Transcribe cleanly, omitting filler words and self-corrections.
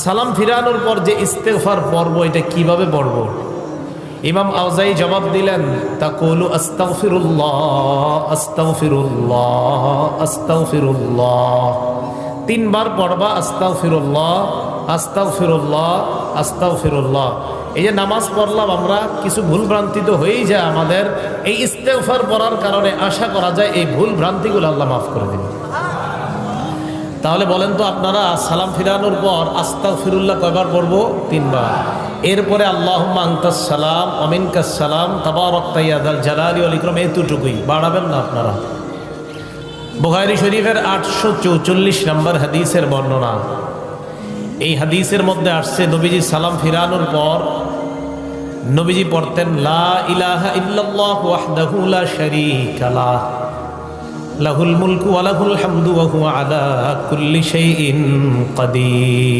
সালাম ফিরানোর পর যে ইস্তেগফার পড়ব এটা কিভাবে পড়ব? ইমাম আউজাই জবাব দিলেন, তাকুলু আস্তাগফিরুল্লাহ আস্তাগফিরুল্লাহ আস্তাগফিরুল্লাহ। 3 বার পড়বা আস্তাগফিরুল্লাহ আস্তাগফিরুল্লাহ আস্তাগফিরুল্লাহ। এই যে নামাজ পড়লাম আমরা, কিছু ভুল ভ্রান্তি তো হয়েই যায় আমাদের। এই ইস্তেগফার পড়ার কারণে আশা করা যায় এই ভুল ভ্রান্তিগুলো আল্লাহ মাফ করে দিবেন। তাহলে বলেন তো আপনারা, সালাম ফিরানোর পর আস্তাগফিরুল্লাহ কয়বার পড়ব? 3 বার। এরপরে আল্লাহুম্মা আনতাস সালাম ওয়া মিনকাস সালাম তাবারাকতা ইয়া যাল জালালি ওয়াল ইকরাম, এতটুকুই, বাড়াবেন না আপনারা। বুখারী শরীফের 844 নম্বর হাদিসের বর্ণনা। এই হাদিসের মধ্যে আসছে নবীজি সালাম ফিরানোর পর নবীজি পড়তেন, লা ইলাহা ইল্লাল্লাহু ওয়াহদাহু লা শারীকা লাহ লাহুল মুলকু ওয়া লাহুল হামদু ওয়া হুয়া আলা কুল্লি শাইইন কাদির।